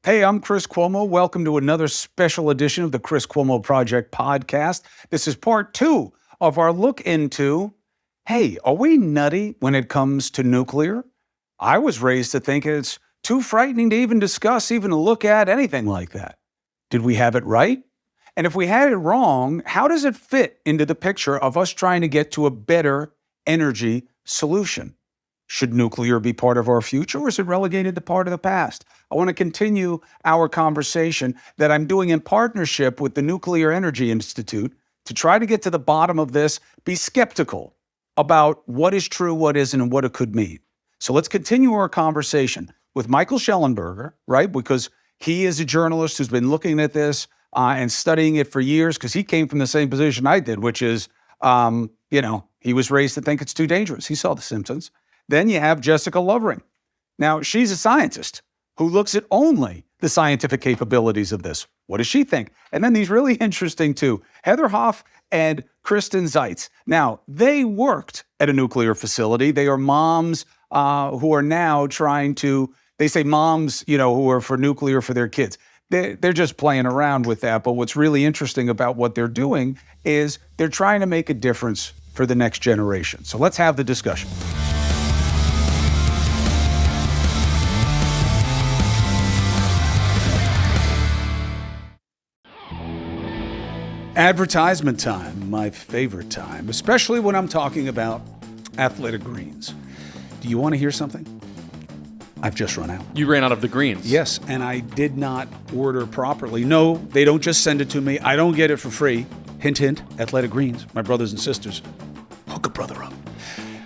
Hey, I'm Chris Cuomo. Welcome to another special edition of the Chris Cuomo Project podcast. This is part two of our look into, hey, are we nutty when it comes to nuclear? I was raised to think it's too frightening to even discuss, even to look at anything like that. Did we have it right? And if we had it wrong, how does it fit into the picture of us trying to get to a better energy solution? Should nuclear be part of our future, or is it relegated to part of the past? I want to continue our conversation that I'm doing in partnership with the Nuclear Energy Institute to try to get to the bottom of this, be skeptical about what is true, what isn't, and what it could mean. So let's continue our conversation with Michael Shellenberger, right? Because he is a journalist who's been looking at this and studying it for years, because he came from the same position I did, which is, he was raised to think it's too dangerous. He saw The Simpsons. Then you have Jessica Lovering. Now, she's a scientist who looks at only the scientific capabilities of this. What does she think? And then these really interesting two, Heather Hoff and Kristin Zaitz. Now, they worked at a nuclear facility. They are moms who are now trying to, they say moms, who are for nuclear for their kids. They're just playing around with that. But what's really interesting about what they're doing is they're trying to make a difference for the next generation. So let's have the discussion. Advertisement time, my favorite time, especially when I'm talking about athletic greens. Do you want to hear something? I've just run out. You ran out of the greens. Yes, and I did not order properly. No, they don't just send it to me. I don't get it for free. Hint, hint, athletic greens, my brothers and sisters. Hook a brother up.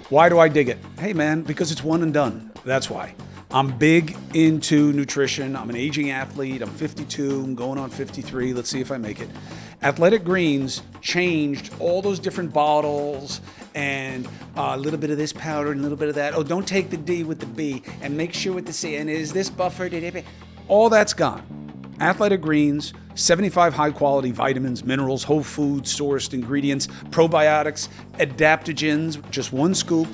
Why do I dig it? Hey, man, because it's one and done. That's why. I'm big into nutrition. I'm an aging athlete. I'm 52. I'm going on 53. Let's see if I make it. Athletic Greens changed all those different bottles and a little bit of this powder and a little bit of that. Oh, don't take the D with the B and make sure with the C. And is this buffered? All that's gone. Athletic Greens, 75 high-quality vitamins, minerals, whole food sourced ingredients, probiotics, adaptogens. Just one scoop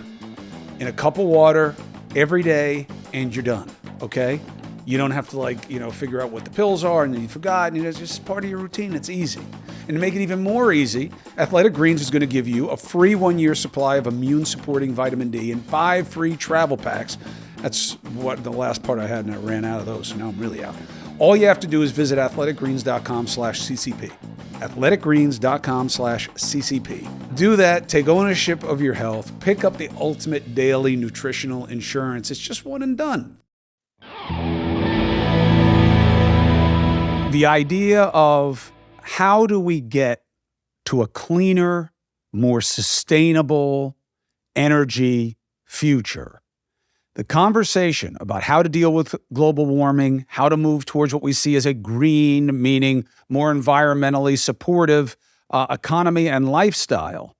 in a cup of water every day, and you're done, okay? You don't have to figure out what the pills are and then you forgot, and it's just part of your routine. It's easy. And to make it even more easy, Athletic Greens is going to give you a free 1-year supply of immune-supporting vitamin D and 5 free travel packs. That's what the last part I had, and I ran out of those, so now I'm really out. All you have to do is visit athleticgreens.com/CCP. athleticgreens.com/CCP. Do that, take ownership of your health, pick up the ultimate daily nutritional insurance. It's just one and done. The idea of how do we get to a cleaner, more sustainable energy future? The conversation about how to deal with global warming, how to move towards what we see as a green, meaning more environmentally supportive economy and lifestyle,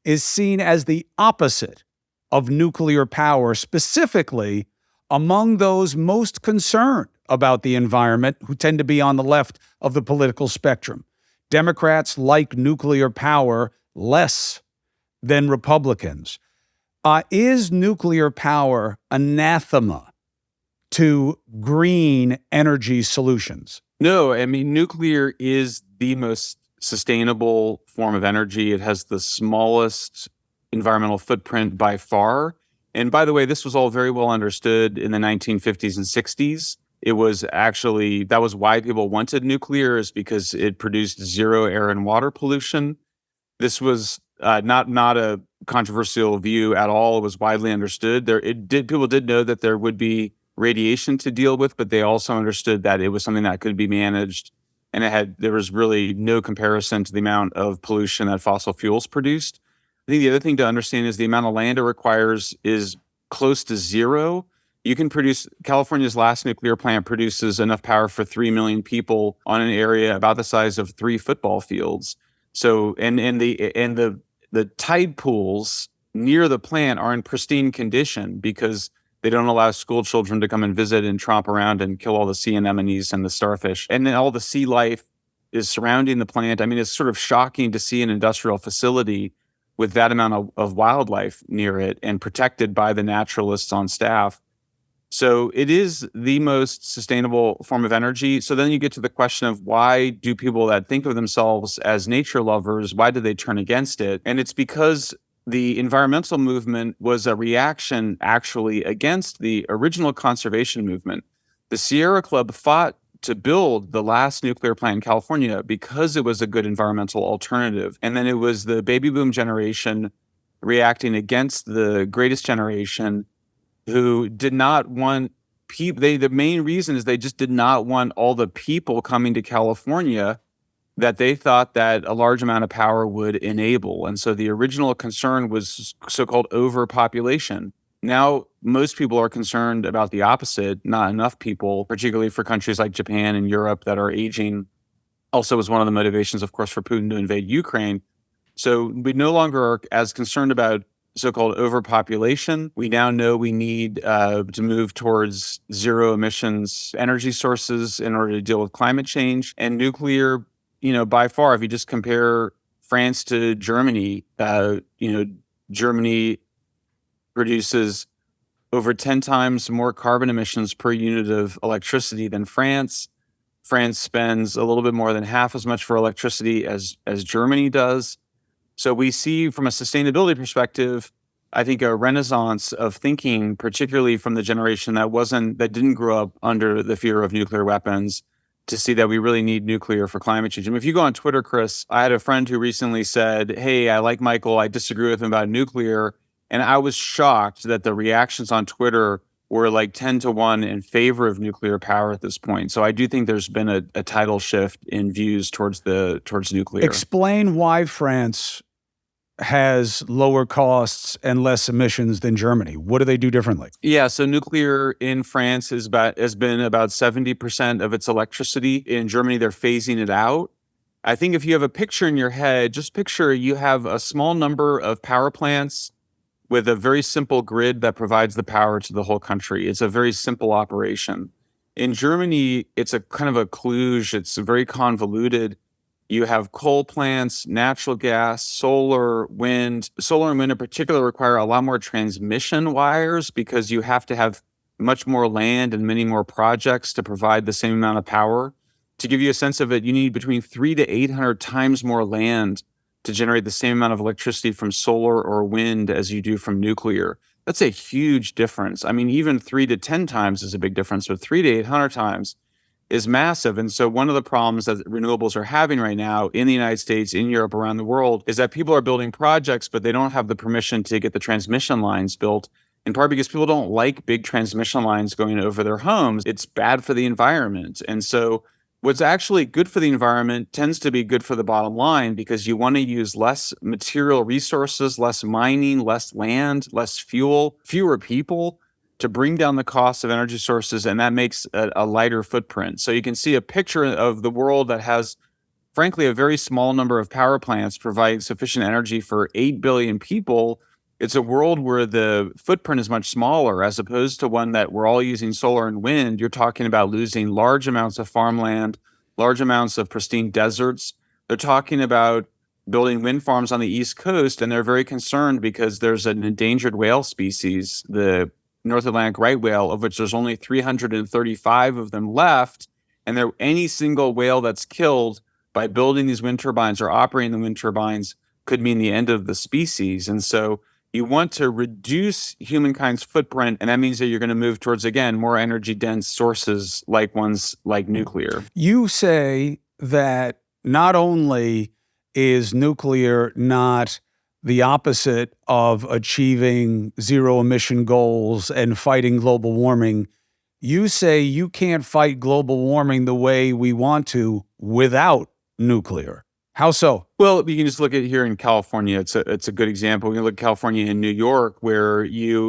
is seen as the opposite of nuclear power, specifically among those most concerned about the environment, who tend to be on the left of the political spectrum. Democrats like nuclear power less than Republicans. Is nuclear power anathema to green energy solutions? No, I mean, nuclear is the most sustainable form of energy. It has the smallest environmental footprint by far. And by the way, this was all very well understood in the 1950s and 60s. It was actually, that was why people wanted nuclear, is because it produced zero air and water pollution. This was not a controversial view at all. It was widely understood. People did know that there would be radiation to deal with, but they also understood that it was something that could be managed, and there was really no comparison to the amount of pollution that fossil fuels produced. I think the other thing to understand is the amount of land it requires is close to zero. You can California's last nuclear plant produces enough power for 3 million people on an area about the size of 3 football fields. So, and the tide pools near the plant are in pristine condition because they don't allow school children to come and visit and tromp around and kill all the sea anemones and the starfish. And then all the sea life is surrounding the plant. I mean, it's sort of shocking to see an industrial facility with that amount of wildlife near it and protected by the naturalists on staff. So it is the most sustainable form of energy. So then you get to the question of why do people that think of themselves as nature lovers, why do they turn against it? And it's because the environmental movement was a reaction actually against the original conservation movement. The Sierra Club fought to build the last nuclear plant in California because it was a good environmental alternative. And then it was the baby boom generation reacting against the greatest generation who did not want people. The main reason is they just did not want all the people coming to California that they thought that a large amount of power would enable. And so the original concern was so-called overpopulation. Now, most people are concerned about the opposite, not enough people, particularly for countries like Japan and Europe that are aging. Also was one of the motivations, of course, for Putin to invade Ukraine. So we no longer are as concerned about so-called overpopulation. We now know we need to move towards zero emissions energy sources in order to deal with climate change. And nuclear, by far, if you just compare France to Germany, Germany produces over 10 times more carbon emissions per unit of electricity than France. France spends a little bit more than half as much for electricity as Germany does. So we see from a sustainability perspective, I think a renaissance of thinking, particularly from the generation that didn't grow up under the fear of nuclear weapons, to see that we really need nuclear for climate change. I mean, if you go on Twitter, Chris, I had a friend who recently said, "Hey, I like Michael. I disagree with him about nuclear." And I was shocked that the reactions on Twitter were like 10 to 1 in favor of nuclear power at this point. So I do think there's been a tidal shift in views towards nuclear. Explain why France has lower costs and less emissions than Germany. What do they do differently? Yeah, so nuclear in France has been about 70% of its electricity. In Germany, they're phasing it out. I think if you have a picture in your head, just picture you have a small number of power plants with a very simple grid that provides the power to the whole country. It's a very simple operation. In Germany, it's a kind of a kludge. It's very convoluted. You have coal plants, natural gas, solar, wind. Solar and wind in particular require a lot more transmission wires because you have to have much more land and many more projects to provide the same amount of power. To give you a sense of it, you need between 300 to 800 times more land to generate the same amount of electricity from solar or wind as you do from nuclear. That's a huge difference. I mean, even 3 to 10 times is a big difference, but 300 to 800 times is massive. And so one of the problems that renewables are having right now in the United States, in Europe, around the world, is that people are building projects, but they don't have the permission to get the transmission lines built, in part because people don't like big transmission lines going over their homes. It's bad for the environment. And so what's actually good for the environment tends to be good for the bottom line because you want to use less material resources, less mining, less land, less fuel, fewer people, to bring down the cost of energy sources, and that makes a lighter footprint. So you can see a picture of the world that has, frankly, a very small number of power plants providing sufficient energy for 8 billion people. It's a world where the footprint is much smaller, as opposed to one that we're all using solar and wind. You're talking about losing large amounts of farmland, large amounts of pristine deserts. They're talking about building wind farms on the East Coast, and they're very concerned because there's an endangered whale species, the North Atlantic right whale, of which there's only 335 of them left. And any single whale that's killed by building these wind turbines or operating the wind turbines could mean the end of the species. And so you want to reduce humankind's footprint, and that means that you're going to move towards, again, more energy-dense sources like ones like nuclear. You say that not only is nuclear not the opposite of achieving zero emission goals and fighting global warming, you say you can't fight global warming the way we want to without nuclear. How so? Well, you can just look at here in California. It's a good example. We can look at California and New York, where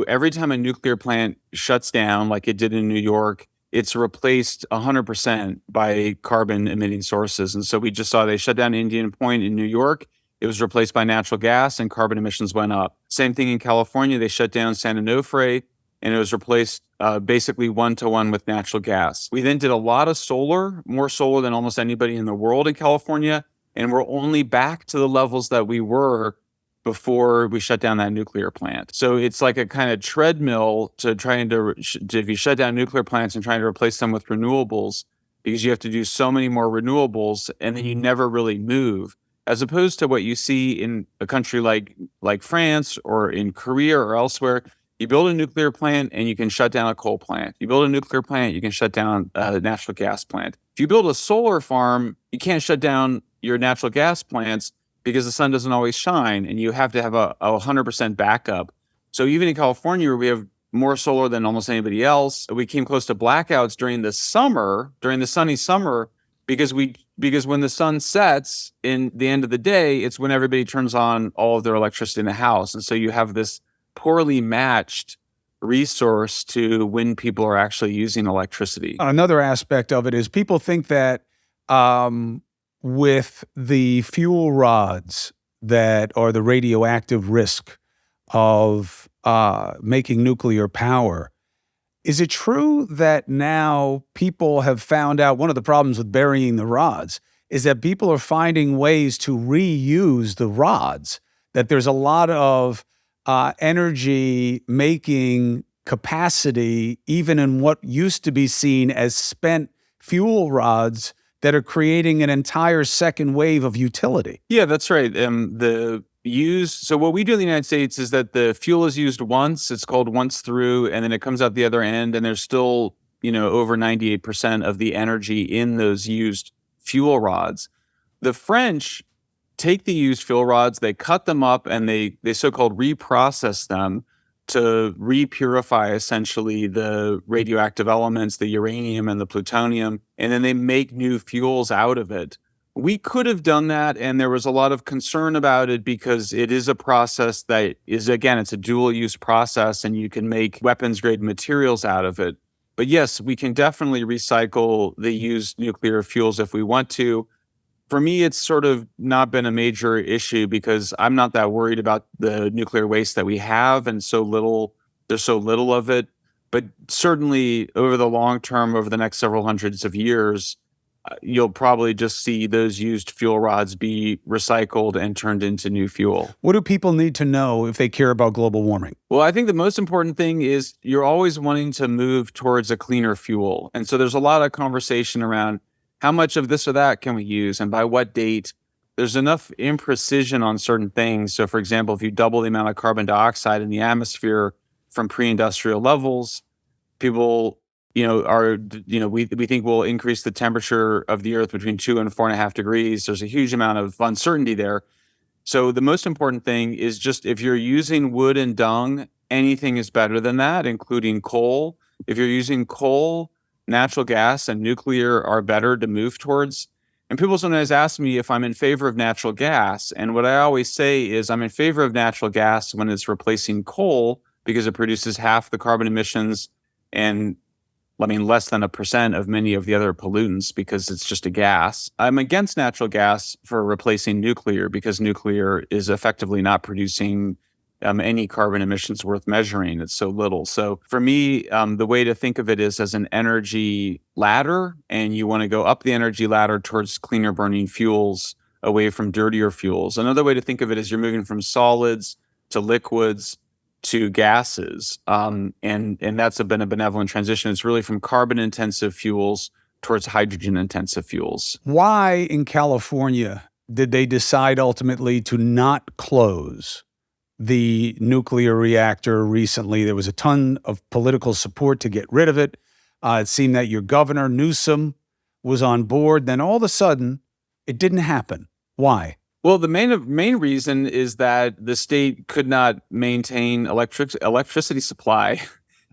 every time a nuclear plant shuts down, like it did in New York, it's replaced 100% by carbon emitting sources. And so we just saw they shut down Indian Point in New York. It was replaced by natural gas and carbon emissions went up. Same thing in California. They shut down San Onofre and it was replaced basically 1-to-1 with natural gas. We then did a lot of solar, more solar than almost anybody in the world in California. And we're only back to the levels that we were before we shut down that nuclear plant. So it's like a kind of treadmill to if you shut down nuclear plants and trying to replace them with renewables, because you have to do so many more renewables and then you never really move. As opposed to what you see in a country like France or in Korea or elsewhere, you build a nuclear plant and you can shut down a coal plant. You build a nuclear plant, you can shut down a natural gas plant. If you build a solar farm, you can't shut down your natural gas plants because the sun doesn't always shine and you have to have a 100% backup. So even in California, where we have more solar than almost anybody else, we came close to blackouts during the sunny summer, because when the sun sets in the end of the day, it's when everybody turns on all of their electricity in the house. And so you have this poorly matched resource to when people are actually using electricity. Another aspect of it is people think that with the fuel rods that are the radioactive risk of making nuclear power, is it true that now people have found out one of the problems with burying the rods is that people are finding ways to reuse the rods, that there's a lot of energy making capacity, even in what used to be seen as spent fuel rods, that are creating an entire second wave of utility? Yeah, that's right. So what we do in the United States is that the fuel is used once, it's called once through, and then it comes out the other end, and there's still, over 98% of the energy in those used fuel rods. The French take the used fuel rods, they cut them up, and they so-called reprocess them to repurify essentially the radioactive elements, the uranium and the plutonium, and then they make new fuels out of it. We could have done that, and there was a lot of concern about it because it is a process that is, again, it's a dual-use process, and you can make weapons-grade materials out of it. But yes, we can definitely recycle the used nuclear fuels if we want to. For me, it's sort of not been a major issue because I'm not that worried about the nuclear waste that we have, and there's so little of it. But certainly over the long term, over the next several hundreds of years, you'll probably just see those used fuel rods be recycled and turned into new fuel. What do people need to know if they care about global warming? Well, I think the most important thing is you're always wanting to move towards a cleaner fuel. And so there's a lot of conversation around how much of this or that can we use and by what date. There's enough imprecision on certain things. So, for example, if you double the amount of carbon dioxide in the atmosphere from pre-industrial levels, people, we think will increase the temperature of the Earth between 2 and 4.5 degrees. There's a huge amount of uncertainty there. So the most important thing is just if you're using wood and dung, anything is better than that, including coal. If you're using coal, natural gas and nuclear are better to move towards. And people sometimes ask me if I'm in favor of natural gas. And what I always say is I'm in favor of natural gas when it's replacing coal because it produces half the carbon emissions and less than 1% of many of the other pollutants because it's just a gas. I'm against natural gas for replacing nuclear because nuclear is effectively not producing any carbon emissions worth measuring. It's so little. So for me, the way to think of it is as an energy ladder, and you want to go up the energy ladder towards cleaner burning fuels, away from dirtier fuels. Another way to think of it is you're moving from solids to liquids to gases, and that's been a benevolent transition. It's really from carbon-intensive fuels towards hydrogen-intensive fuels. Why in California did they decide ultimately to not close the nuclear reactor recently? There was a ton of political support to get rid of it. It seemed that your governor, Newsom, was on board. Then all of a sudden, it didn't happen. Why? Well, the main reason is that the state could not maintain electricity supply.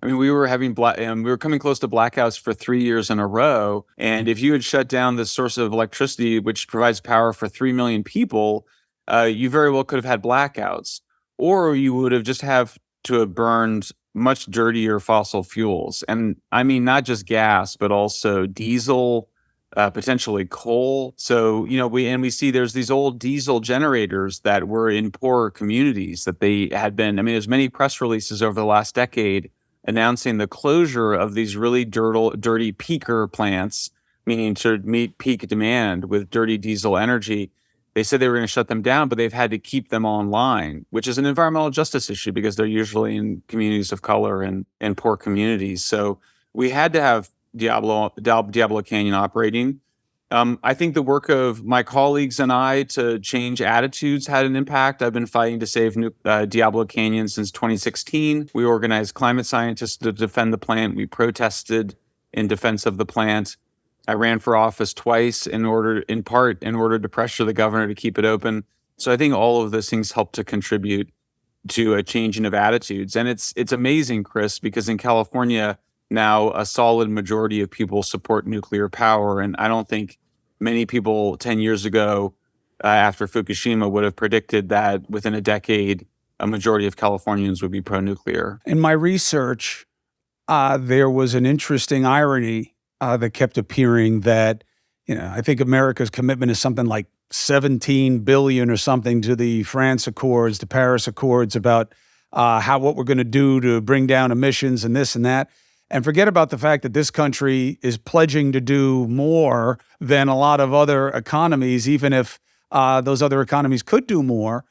I mean, we were coming close to blackouts for 3 years in a row. And if you had shut down the source of electricity, which provides power for 3 million people, you very well could have had blackouts. Or you would have just have to have burned much dirtier fossil fuels. And I mean, not just gas, but also diesel, potentially coal. So, we see there's these old diesel generators that were in poorer communities that they had been. I mean, there's many press releases over the last decade announcing the closure of these really dirty peaker plants, meaning to meet peak demand with dirty diesel energy. They said they were going to shut them down, but they've had to keep them online, which is an environmental justice issue because they're usually in communities of color and poor communities. So we had to have Diablo Canyon operating. I think the work of my colleagues and I to change attitudes had an impact. I've been fighting to save Diablo Canyon since 2016. We organized climate scientists to defend the plant. We protested in defense of the plant. I ran for office twice in part to pressure the governor to keep it open. So I think all of those things help to contribute to a changing of attitudes. And it's amazing, Chris, because in California now a solid majority of people support nuclear power. And I don't think many people 10 years ago after Fukushima would have predicted that within a decade, a majority of Californians would be pro-nuclear. In my research, there was an interesting irony that kept appearing that, I think America's commitment is something like 17 billion or something to the France Accords, the Paris Accords about what we're going to do to bring down emissions and this and that. And forget about the fact that this country is pledging to do more than a lot of other economies, even if those other economies could do more.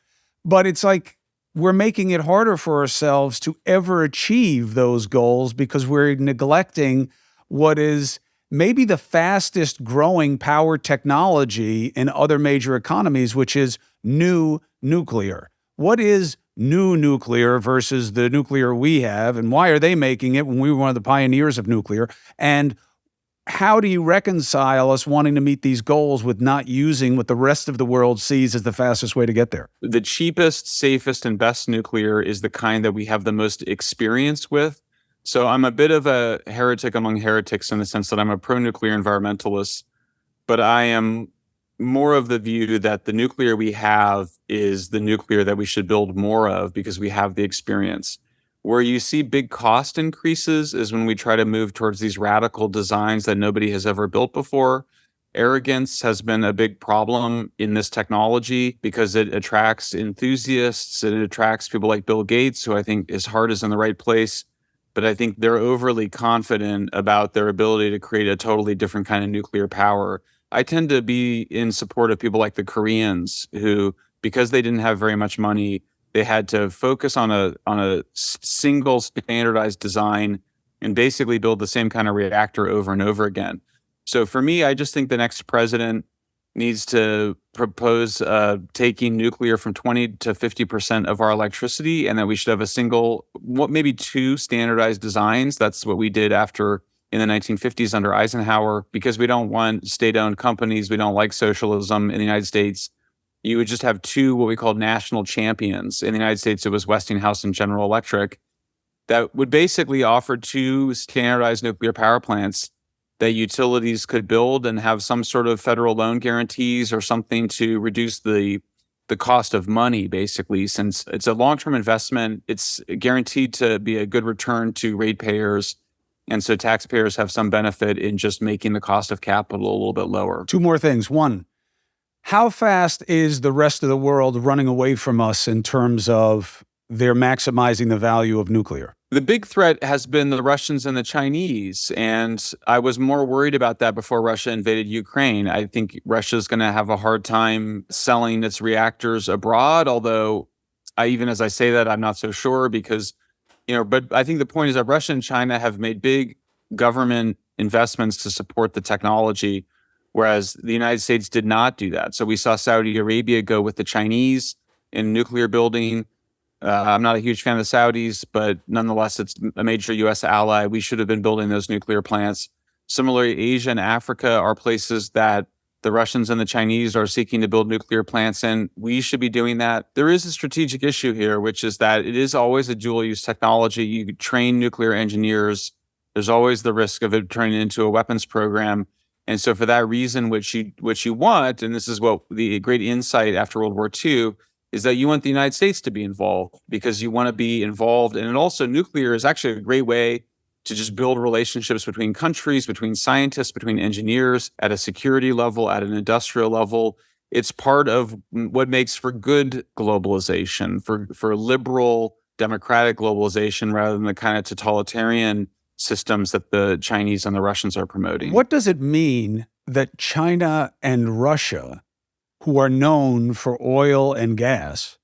But it's like we're making it harder for ourselves to ever achieve those goals because we're neglecting what is maybe the fastest growing power technology in other major economies, which is new nuclear. What is new nuclear versus the nuclear we have, and why are they making it when we were one of the pioneers of nuclear? And how do you reconcile us wanting to meet these goals with not using what the rest of the world sees as the fastest way to get there? The cheapest, safest, and best nuclear is the kind that we have the most experience with. So I'm a bit of a heretic among heretics in the sense that I'm a pro-nuclear environmentalist, but I am more of the view that the nuclear we have is the nuclear that we should build more of because we have the experience. Where you see big cost increases is when we try to move towards these radical designs that nobody has ever built before. Arrogance has been a big problem in this technology because it attracts enthusiasts, it attracts people like Bill Gates, who I think his heart is in the right place. But I think they're overly confident about their ability to create a totally different kind of nuclear power. I tend to be in support of people like the Koreans who, because they didn't have very much money, they had to focus on a single standardized design and basically build the same kind of reactor over and over again. So for me, I just think the next president needs to propose taking nuclear from 20 to 50% of our electricity, and that we should have a single, maybe two standardized designs. That's what we did in the 1950s under Eisenhower, because we don't want state-owned companies. We don't like socialism in the United States. You would just have two what we call national champions. In the United States, it was Westinghouse and General Electric that would basically offer two standardized nuclear power plants that utilities could build and have some sort of federal loan guarantees or something to reduce the cost of money, basically. Since it's a long-term investment, it's guaranteed to be a good return to ratepayers. And so taxpayers have some benefit in just making the cost of capital a little bit lower. Two more things. One, how fast is the rest of the world running away from us in terms of their maximizing the value of nuclear? The big threat has been the Russians and the Chinese, and I was more worried about that before Russia invaded Ukraine. I think Russia's going to have a hard time selling its reactors abroad, although even as I say that, I'm not so sure because, but I think the point is that Russia and China have made big government investments to support the technology, whereas the United States did not do that. So we saw Saudi Arabia go with the Chinese in nuclear building. I'm not a huge fan of the Saudis, but nonetheless, it's a major U.S. ally. We should have been building those nuclear plants. Similarly, Asia and Africa are places that the Russians and the Chinese are seeking to build nuclear plants in. We should be doing that. There is a strategic issue here, which is that it is always a dual-use technology. You train nuclear engineers. There's always the risk of it turning into a weapons program. And so for that reason, what you want, and this is what the great insight after World War II, is that you want the United States to be involved because you want to be involved. And also nuclear is actually a great way to just build relationships between countries, between scientists, between engineers, at a security level, at an industrial level. It's part of what makes for good globalization, for liberal, democratic globalization, rather than the kind of totalitarian systems that the Chinese and the Russians are promoting. What does it mean that China and Russia, who are known for oil and gas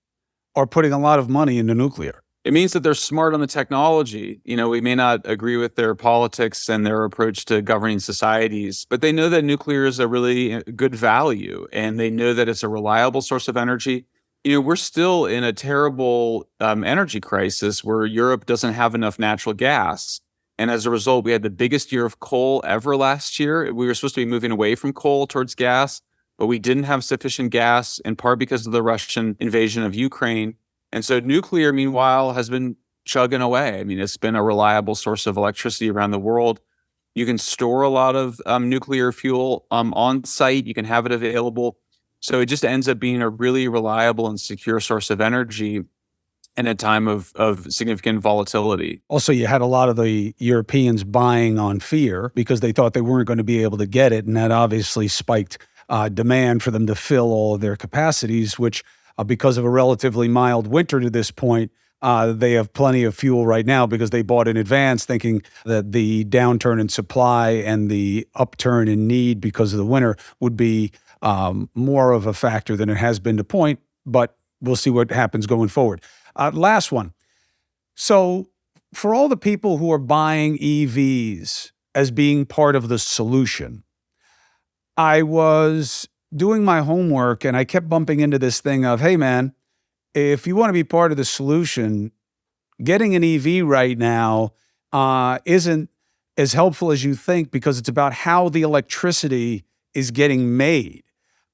are putting a lot of money into nuclear. It means that they're smart on the technology. We may not agree with their politics and their approach to governing societies, but they know that nuclear is a really good value, and they know that it's a reliable source of energy. We're still in a terrible energy crisis where Europe doesn't have enough natural gas. And as a result, we had the biggest year of coal ever last year. We were supposed to be moving away from coal towards gas, but we didn't have sufficient gas, in part because of the Russian invasion of Ukraine. And so nuclear, meanwhile, has been chugging away. It's been a reliable source of electricity around the world. You can store a lot of nuclear fuel on site. You can have it available. So it just ends up being a really reliable and secure source of energy in a time of significant volatility. Also, you had a lot of the Europeans buying on fear because they thought they weren't going to be able to get it. And that obviously spiked demand for them to fill all of their capacities, which because of a relatively mild winter to this point, they have plenty of fuel right now because they bought in advance thinking that the downturn in supply and the upturn in need because of the winter would be more of a factor than it has been to point, but we'll see what happens going forward. Last one. So for all the people who are buying EVs as being part of the solution, I was doing my homework and I kept bumping into this thing of, hey man, if you want to be part of the solution, getting an EV right now isn't as helpful as you think because it's about how the electricity is getting made.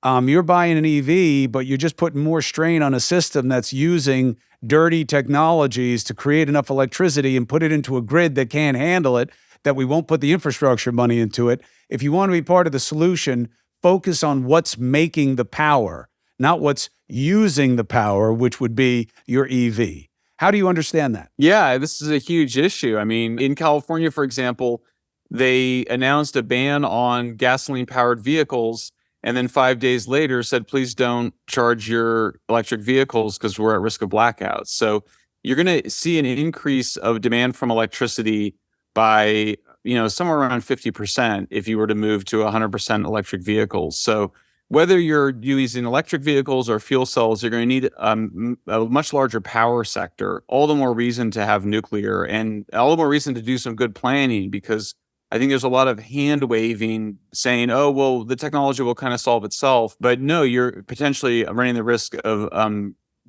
You're buying an EV, but you're just putting more strain on a system that's using dirty technologies to create enough electricity and put it into a grid that can't handle it, that we won't put the infrastructure money into it. If you want to be part of the solution, focus on what's making the power, not what's using the power, which would be your EV. How do you understand that? Yeah, this is a huge issue. In California, for example, they announced a ban on gasoline-powered vehicles, and then 5 days later said, please don't charge your electric vehicles because we're at risk of blackouts. So you're going to see an increase of demand from electricity by somewhere around 50% if you were to move to 100% electric vehicles. So whether you're using electric vehicles or fuel cells, you're going to need a much larger power sector. All the more reason to have nuclear, and all the more reason to do some good planning, because I think there's a lot of hand waving saying, oh, well, the technology will kind of solve itself. But no, you're potentially running the risk of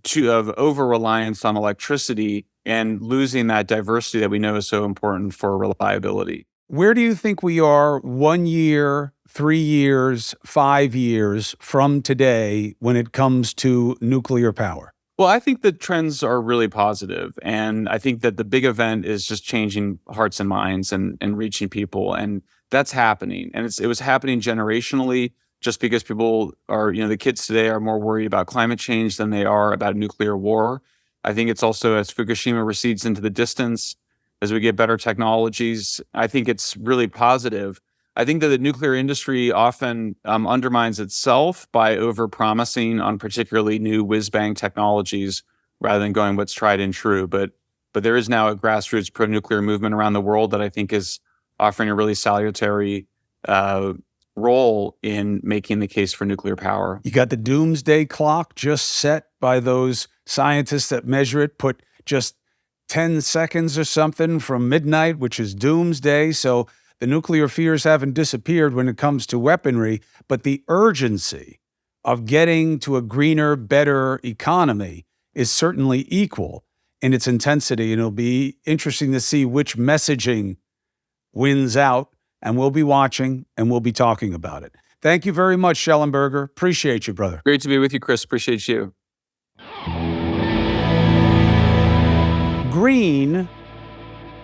over-reliance on electricity and losing that diversity that we know is so important for reliability. Where do you think we are 1 year, 3 years, 5 years from today when it comes to nuclear power? Well, I think the trends are really positive. And I think that the big event is just changing hearts and minds and reaching people. And that's happening. And it was happening generationally, just because people are, the kids today are more worried about climate change than they are about nuclear war. I think it's also, as Fukushima recedes into the distance, as we get better technologies, I think it's really positive. I think that the nuclear industry often undermines itself by over-promising on particularly new whiz-bang technologies rather than going what's tried and true. But there is now a grassroots pro-nuclear movement around the world that I think is offering a really salutary role in making the case for nuclear power. You got the doomsday clock just set by those scientists that measure it, put just 10 seconds or something from midnight, which is doomsday. So the nuclear fears haven't disappeared when it comes to weaponry, but the urgency of getting to a greener, better economy is certainly equal in its intensity. And it'll be interesting to see which messaging wins out, and we'll be watching and we'll be talking about it. Thank you very much, Shellenberger. Appreciate you, brother. Great to be with you, Chris. Appreciate you. Green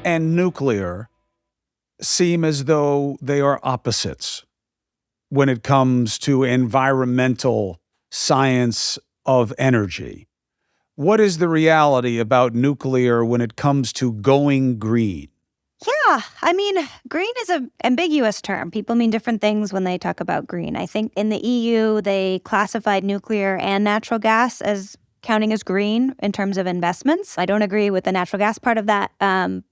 and nuclear seem as though they are opposites when it comes to environmental science of energy. What is the reality about nuclear when it comes to going green? Yeah, green is an ambiguous term. People mean different things when they talk about green. I think in the EU, they classified nuclear and natural gas as counting as green in terms of investments. I don't agree with the natural gas part of that,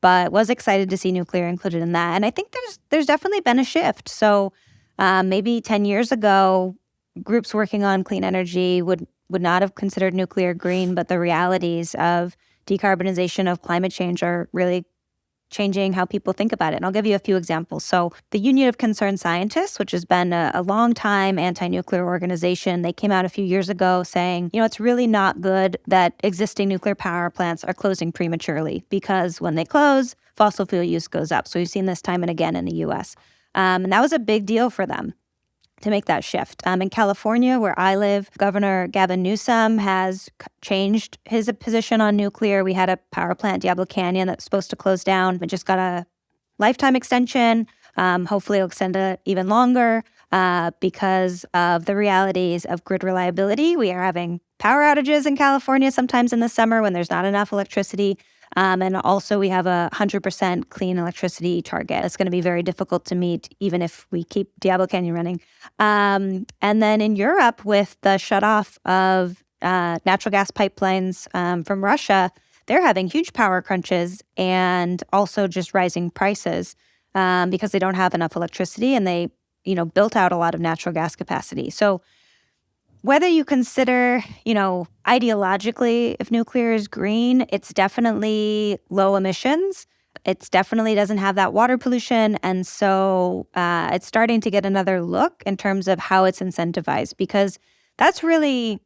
but was excited to see nuclear included in that. And I think there's definitely been a shift. So maybe 10 years ago, groups working on clean energy would not have considered nuclear green, but the realities of decarbonization of climate change are really changing how people think about it. And I'll give you a few examples. So the Union of Concerned Scientists, which has been a long time anti-nuclear organization, they came out a few years ago saying, it's really not good that existing nuclear power plants are closing prematurely because when they close, fossil fuel use goes up. So we've seen this time and again in the U.S. And that was a big deal for them to make that shift. In California, where I live, Governor Gavin Newsom has changed his position on nuclear. We had a power plant, Diablo Canyon, that's supposed to close down, but just got a lifetime extension. Hopefully it'll extend it even longer because of the realities of grid reliability. We are having power outages in California sometimes in the summer when there's not enough electricity. And also we have a 100% clean electricity target. It's going to be very difficult to meet even if we keep Diablo Canyon running. And then in Europe, with the shutoff of natural gas pipelines from Russia, they're having huge power crunches and also just rising prices because they don't have enough electricity and they, built out a lot of natural gas capacity. So whether you consider, ideologically, if nuclear is green, it's definitely low emissions. It definitely doesn't have that water pollution. And so it's starting to get another look in terms of how it's incentivized, because that's really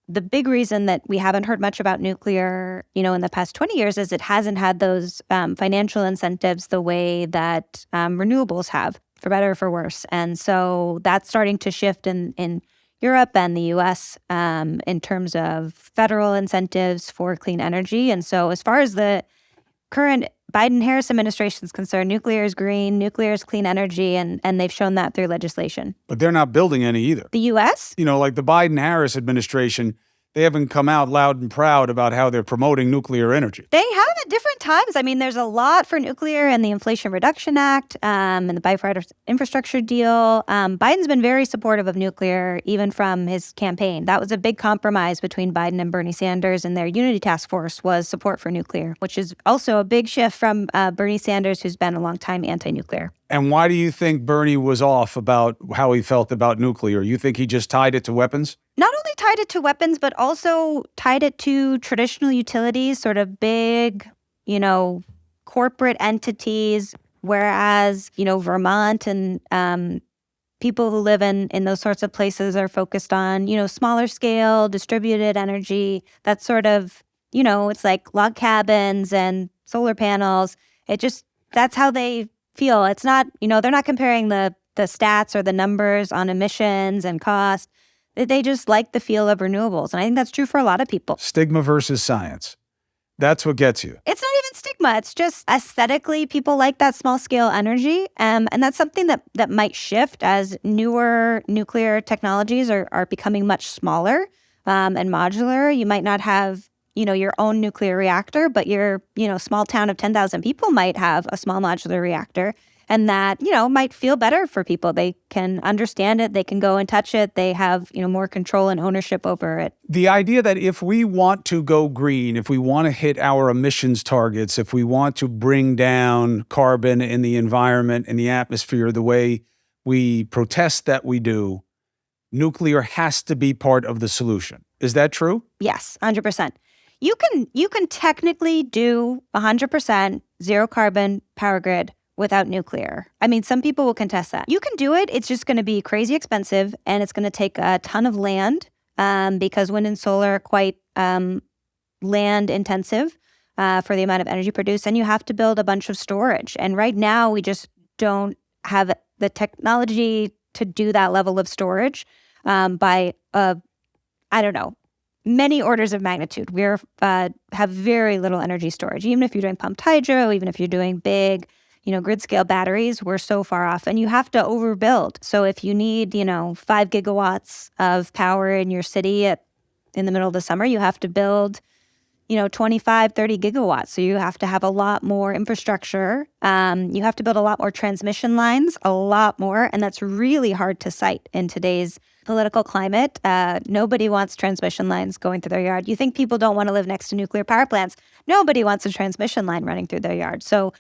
the big reason that we haven't heard much about nuclear, in the past 20 years is it hasn't had those financial incentives the way that renewables have, for better or for worse. And so that's starting to shift in Europe and the U.S. In terms of federal incentives for clean energy. And so as far as the current Biden-Harris administration is concerned, nuclear is green, nuclear is clean energy, and they've shown that through legislation. But they're not building any either. The U.S.? Like the Biden-Harris administration, they haven't come out loud and proud about how they're promoting nuclear energy. They have at different times. I mean, there's a lot for nuclear in the Inflation Reduction Act and the bipartisan infrastructure deal. Biden's been very supportive of nuclear, even from his campaign. That was a big compromise between Biden and Bernie Sanders, and their unity task force was support for nuclear, which is also a big shift from Bernie Sanders, who's been a long time anti-nuclear. And why do you think Bernie was off about how he felt about nuclear? You think he just tied it to weapons? Not only tied it to weapons, but also tied it to traditional utilities, sort of big, corporate entities, whereas, Vermont and people who live in those sorts of places are focused on, smaller scale, distributed energy. That's sort of, it's like log cabins and solar panels. That's how they feel. It's not, they're not comparing the stats or the numbers on emissions and cost. They just like the feel of renewables. And I think that's true for a lot of people. Stigma versus science. That's what gets you. It's not even stigma. It's just aesthetically, people like that small scale energy. And that's something that might shift as newer nuclear technologies are becoming much smaller and modular. You might not have, your own nuclear reactor, but your, small town of 10,000 people might have a small modular reactor. And that, might feel better for people. They can understand it. They can go and touch it. They have, more control and ownership over it. The idea that if we want to go green, if we want to hit our emissions targets, if we want to bring down carbon in the environment, in the atmosphere, the way we protest that we do, nuclear has to be part of the solution. Is that true? Yes, 100%. You can technically do 100% zero carbon power grid without nuclear. I mean, some people will contest that. You can do it. It's just going to be crazy expensive, and it's going to take a ton of land because wind and solar are quite land intensive for the amount of energy produced, and you have to build a bunch of storage. And right now, we just don't have the technology to do that level of storage by, many orders of magnitude. We have very little energy storage. Even if you're doing pumped hydro, even if you're doing big grid scale batteries, we're so far off, and you have to overbuild. So if you need, 5 gigawatts of power in your city in the middle of the summer, you have to build, 25, 30 gigawatts. So you have to have a lot more infrastructure. You have to build a lot more transmission lines, a lot more. And that's really hard to cite in today's political climate. Nobody wants transmission lines going through their yard. You think people don't want to live next to nuclear power plants. Nobody wants a transmission line running through their yard. So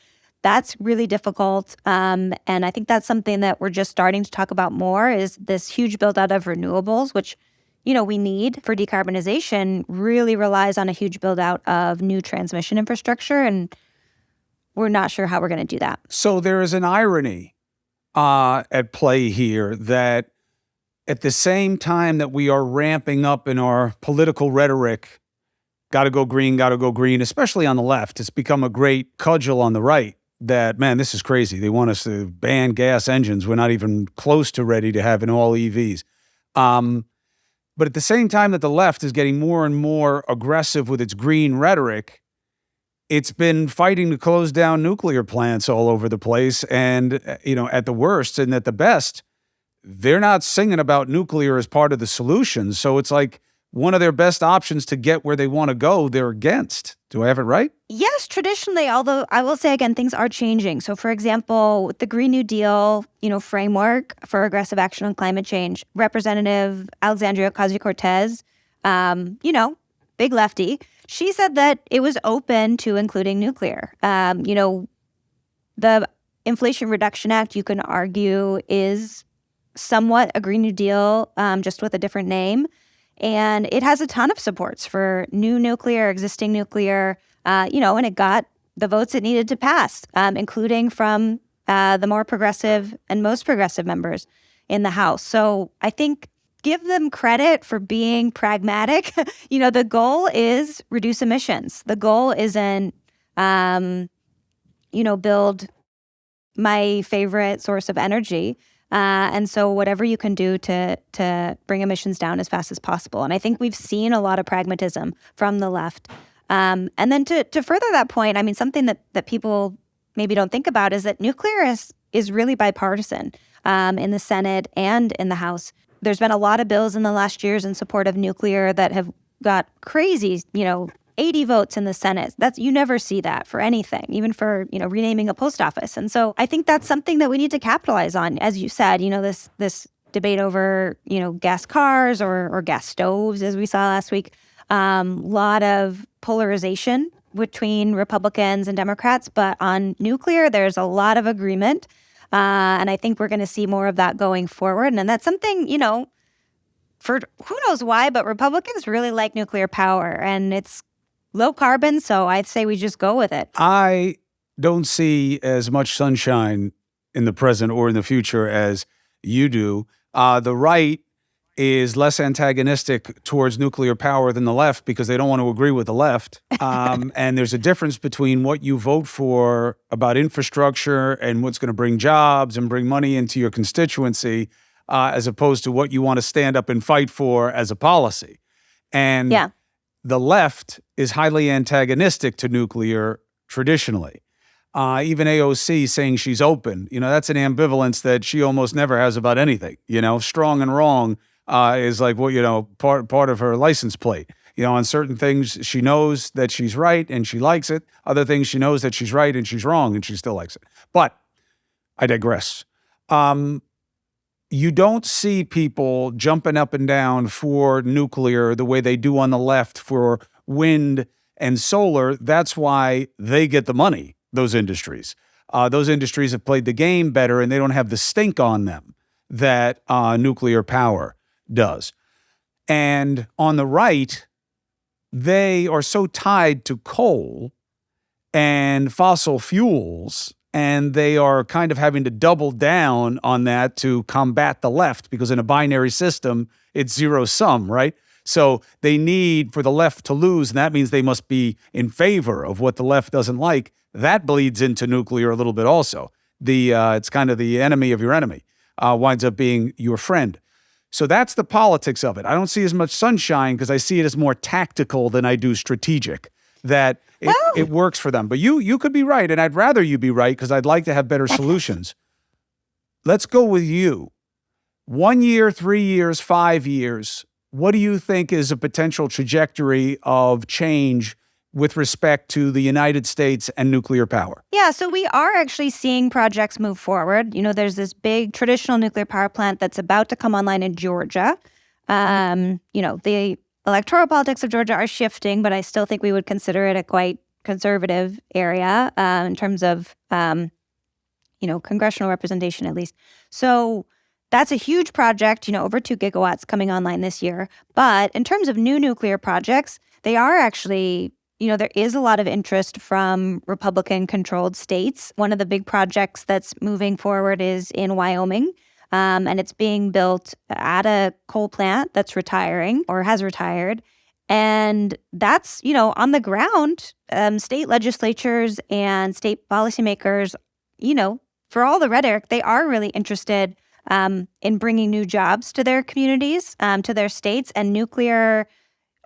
That's really difficult. And I think that's something that we're just starting to talk about more is this huge build out of renewables, which, we need for decarbonization, really relies on a huge build out of new transmission infrastructure. And we're not sure how we're going to do that. So there is an irony at play here that at the same time that we are ramping up in our political rhetoric, got to go green, especially on the left, it's become a great cudgel on the right that, man, this is crazy. They want us to ban gas engines. We're not even close to ready to have an all EVs. But at the same time that the left is getting more and more aggressive with its green rhetoric, it's been fighting to close down nuclear plants all over the place. And, at the worst and at the best, they're not singing about nuclear as part of the solution. So it's like one of their best options to get where they want to go, they're against. Do I have it right? Yes, traditionally, although I will say again, things are changing. So for example, with the Green New Deal, framework for aggressive action on climate change, Representative Alexandria Ocasio-Cortez, big lefty, she said that it was open to including nuclear. The Inflation Reduction Act, you can argue, is somewhat a Green New Deal, just with a different name. And it has a ton of supports for new nuclear, existing nuclear, and it got the votes it needed to pass, including from the more progressive and most progressive members in the House. So I think give them credit for being pragmatic. The goal is reduce emissions. The goal isn't, build my favorite source of energy. And so whatever you can do to bring emissions down as fast as possible. And I think we've seen a lot of pragmatism from the left. And then to further that point, I mean, something that people maybe don't think about is that nuclear is really bipartisan in the Senate and in the House. There's been a lot of bills in the last years in support of nuclear that have got crazy, 80 votes in the Senate. You never see that for anything, even for, renaming a post office. And so I think that's something that we need to capitalize on. As you said, this debate over, gas cars or gas stoves, as we saw last week, lot of polarization between Republicans and Democrats. But on nuclear, there's a lot of agreement. And I think we're going to see more of that going forward. And that's something, for who knows why, but Republicans really like nuclear power. And it's low carbon, so I'd say we just go with it. I don't see as much sunshine in the present or in the future as you do. The right is less antagonistic towards nuclear power than the left because they don't want to agree with the left. And there's a difference between what you vote for about infrastructure and what's going to bring jobs and bring money into your constituency as opposed to what you want to stand up and fight for as a policy. And the left is highly antagonistic to nuclear traditionally. Even AOC saying she's open, that's an ambivalence that she almost never has about anything. Strong and wrong is like part of her license plate. On certain things she knows that she's right and she likes it. Other things she knows that she's right and she's wrong and she still likes it. But I digress. You don't see people jumping up and down for nuclear the way they do on the left for wind and solar. That's why they get the money, those industries. Those industries have played the game better and they don't have the stink on them that nuclear power does. And on the right, they are so tied to coal and fossil fuels, and they are kind of having to double down on that to combat the left because in a binary system, it's zero sum, right? So they need for the left to lose, and that means they must be in favor of what the left doesn't like. That bleeds into nuclear a little bit also. It's kind of the enemy of your enemy, winds up being your friend. So that's the politics of it. I don't see as much sunshine because I see it as more tactical than I do strategic. That it works for them. But you could be right, and I'd rather you be right because I'd like to have better solutions. Let's go with you. 1 year, 3 years, 5 years. What do you think is a potential trajectory of change with respect to the United States and nuclear power? Yeah, so we are actually seeing projects move forward. There's this big traditional nuclear power plant that's about to come online in Georgia. The electoral politics of Georgia are shifting, but I still think we would consider it a quite conservative area in terms of, congressional representation at least. So that's a huge project, over 2 gigawatts coming online this year. But in terms of new nuclear projects, they are actually, there is a lot of interest from Republican-controlled states. One of the big projects that's moving forward is in Wyoming. And it's being built at a coal plant that's retiring or has retired. And that's, on the ground, state legislatures and state policymakers, for all the rhetoric, they are really interested in bringing new jobs to their communities, to their states. And nuclear,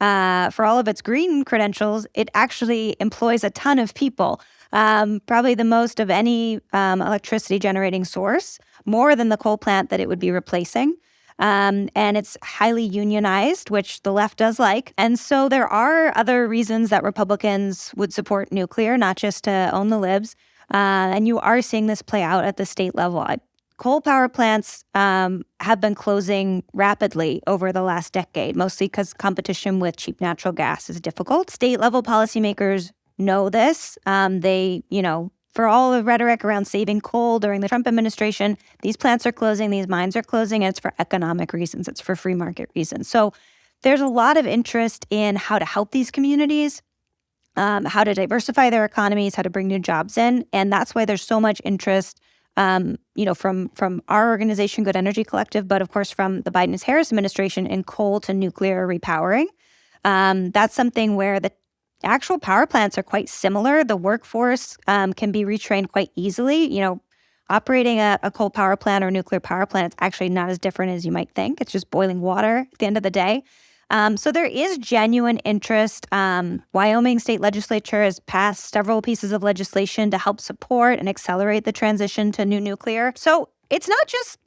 for all of its green credentials, it actually employs a ton of people, probably the most of any electricity generating source, more than the coal plant that it would be replacing. And it's highly unionized, which the left does like. And so there are other reasons that Republicans would support nuclear, not just to own the libs. And you are seeing this play out at the state level. Coal power plants have been closing rapidly over the last decade, mostly because competition with cheap natural gas is difficult. State-level policymakers know this. They, for all the rhetoric around saving coal during the Trump administration, these plants are closing, these mines are closing, and it's for economic reasons. It's for free market reasons. So there's a lot of interest in how to help these communities, how to diversify their economies, how to bring new jobs in. And that's why there's so much interest, from our organization, Good Energy Collective, but of course from the Biden-Harris administration in coal to nuclear repowering. That's something where the actual power plants are quite similar. The workforce can be retrained quite easily. Operating a coal power plant or nuclear power plant, it's actually not as different as you might think. It's just boiling water at the end of the day. So there is genuine interest. Wyoming state legislature has passed several pieces of legislation to help support and accelerate the transition to new nuclear. So it's not just,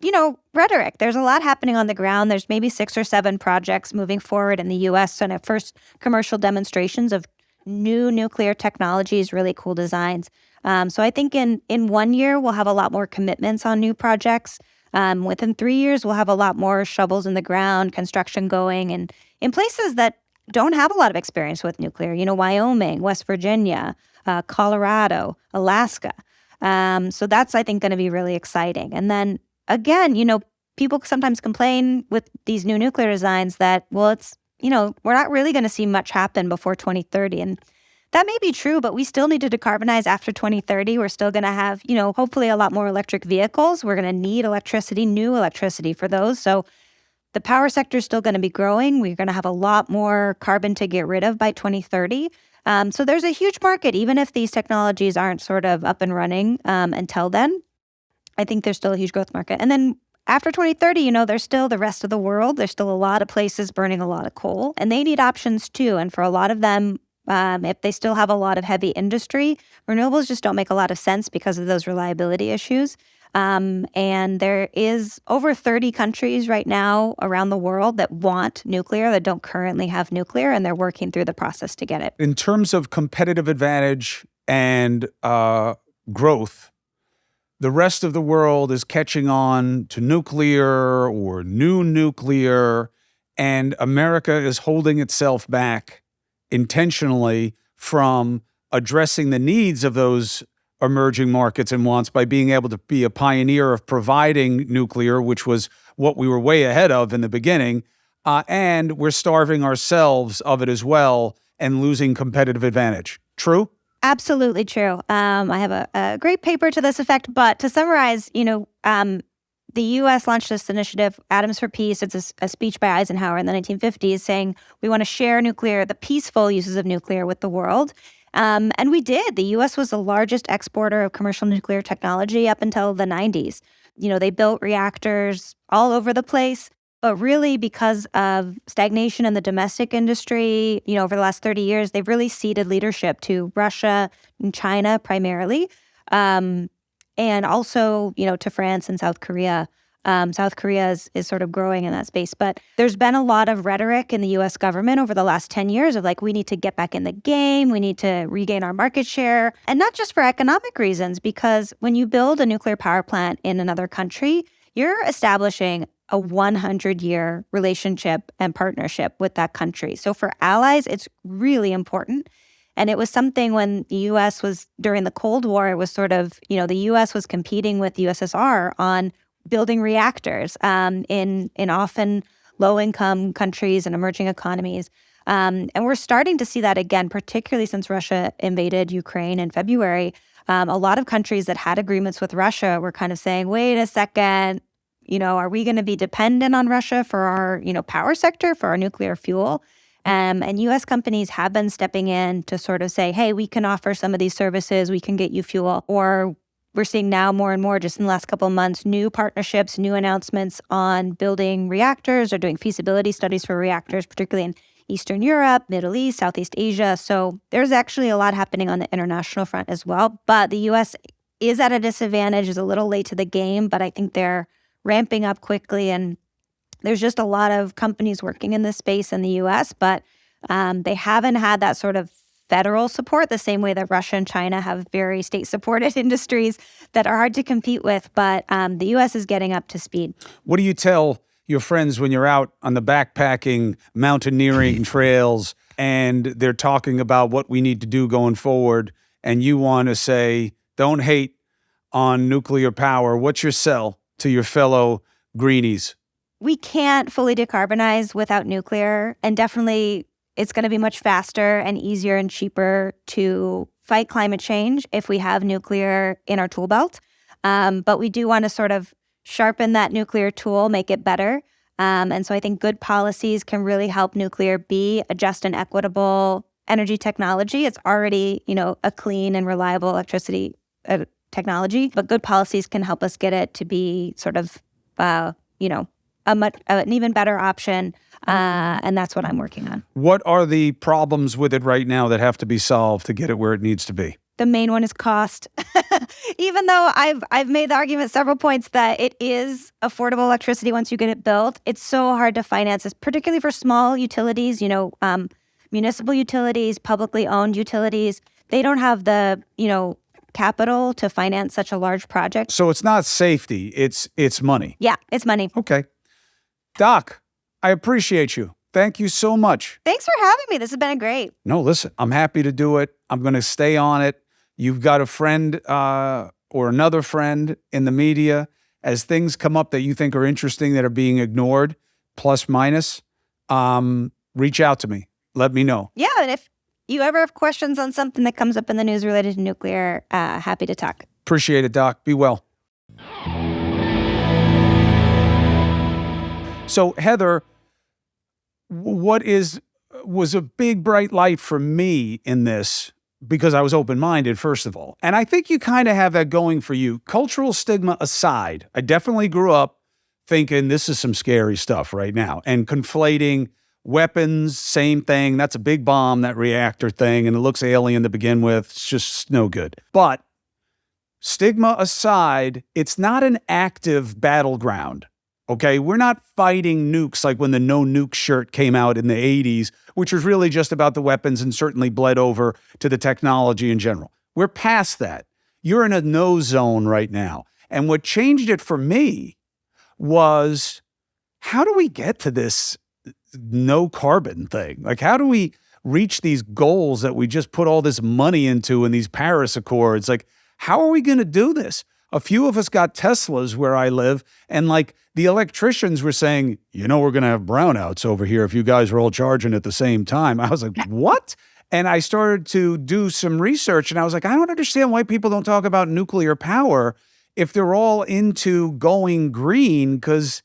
rhetoric. There's a lot happening on the ground. There's maybe 6 or 7 projects moving forward in the U.S. and at first commercial demonstrations of new nuclear technologies, really cool designs. So I think in 1 year, we'll have a lot more commitments on new projects. Within 3 years, we'll have a lot more shovels in the ground, construction going, and in places that don't have a lot of experience with nuclear, Wyoming, West Virginia, Colorado, Alaska. So that's, I think, going to be really exciting. And then again, people sometimes complain with these new nuclear designs that, well, it's, we're not really going to see much happen before 2030. And that may be true, but we still need to decarbonize after 2030. We're still going to have, hopefully a lot more electric vehicles. We're going to need electricity, new electricity for those. So the power sector is still going to be growing. We're going to have a lot more carbon to get rid of by 2030. So there's a huge market, even if these technologies aren't sort of up and running until then. I think there's still a huge growth market. And then after 2030, there's still the rest of the world. There's still a lot of places burning a lot of coal, and they need options too. And for a lot of them, if they still have a lot of heavy industry, renewables just don't make a lot of sense because of those reliability issues. And there is over 30 countries right now around the world that want nuclear, that don't currently have nuclear, and they're working through the process to get it. In terms of competitive advantage and growth, the rest of the world is catching on to nuclear or new nuclear, and America is holding itself back intentionally from addressing the needs of those emerging markets and wants by being able to be a pioneer of providing nuclear, which was what we were way ahead of in the beginning. And we're starving ourselves of it as well and losing competitive advantage. True? Absolutely true. I have a great paper to this effect, but to summarize, the U.S. launched this initiative, Atoms for Peace. It's a speech by Eisenhower in the 1950s saying we want to share nuclear, the peaceful uses of nuclear with the world. And we did. The U.S. was the largest exporter of commercial nuclear technology up until the 90s. They built reactors all over the place, but really because of stagnation in the domestic industry, over the last 30 years, they've really ceded leadership to Russia and China primarily. And also, to France and South Korea. South Korea is sort of growing in that space. But there's been a lot of rhetoric in the U.S. government over the last 10 years of we need to get back in the game. We need to regain our market share. And not just for economic reasons, because when you build a nuclear power plant in another country, you're establishing a 100-year relationship and partnership with that country. So for allies, it's really important. And it was something when the U.S. was, during the Cold War, it was sort of, the U.S. was competing with the USSR on building reactors in often low-income countries and emerging economies. And we're starting to see that again, particularly since Russia invaded Ukraine in February. A lot of countries that had agreements with Russia were kind of saying, wait a second, are we going to be dependent on Russia for our, power sector, for our nuclear fuel? And U.S. companies have been stepping in to sort of say, hey, we can offer some of these services, we can get you fuel. Or we're seeing now more and more, just in the last couple of months, new partnerships, new announcements on building reactors or doing feasibility studies for reactors, particularly in Eastern Europe, Middle East, Southeast Asia. So there's actually a lot happening on the international front as well. But the U.S. is at a disadvantage, is a little late to the game, but I think they're ramping up quickly. And there's just a lot of companies working in this space in the U.S., but they haven't had that sort of federal support the same way that Russia and China have very state-supported industries that are hard to compete with. But the U.S. is getting up to speed. What do you tell your friends when you're out on the backpacking, mountaineering trails, and they're talking about what we need to do going forward, and you want to say, don't hate on nuclear power? What's your sell to your fellow greenies? We can't fully decarbonize without nuclear, and definitely it's going to be much faster and easier and cheaper to fight climate change if we have nuclear in our tool belt. But we do want to sort of sharpen that nuclear tool, make it better. And so I think good policies can really help nuclear be a just and equitable energy technology. It's already, a clean and reliable electricity technology, but good policies can help us get it to be sort of, an even better option. And that's what I'm working on. What are the problems with it right now that have to be solved to get it where it needs to be? The main one is cost. Even though I've made the argument several points that it is affordable electricity once you get it built, it's so hard to finance this, particularly for small utilities, municipal utilities, publicly owned utilities. They don't have the, capital to finance such a large project. So it's not safety, it's money. Yeah, it's money. Okay. Doc, I appreciate you. Thank you so much. Thanks for having me. This has been great. No, listen, I'm happy to do it. I'm going to stay on it. You've got a friend or another friend in the media. As things come up that you think are interesting that are being ignored, plus minus, reach out to me. Let me know. Yeah, and if you ever have questions on something that comes up in the news related to nuclear, happy to talk. Appreciate it, Doc. Be well. So, Heather, what was a big bright light for me in this, because I was open-minded, first of all. And I think you kind of have that going for you. Cultural stigma aside, I definitely grew up thinking this is some scary stuff right now, and conflating weapons, same thing. That's a big bomb, that reactor thing, and it looks alien to begin with. It's just no good. But stigma aside, it's not an active battleground. Okay, we're not fighting nukes like when the no nuke shirt came out in the 80s, which was really just about the weapons and certainly bled over to the technology in general. We're past that. You're in a no zone right now. And what changed it for me was, how do we get to this no carbon thing? Like, how do we reach these goals that we just put all this money into in these Paris Accords? Like, how are we going to do this? A few of us got Teslas where I live, and like the electricians were saying, we're going to have brownouts over here if you guys are all charging at the same time. I was like, what? And I started to do some research, and I was like, I don't understand why people don't talk about nuclear power if they're all into going green, because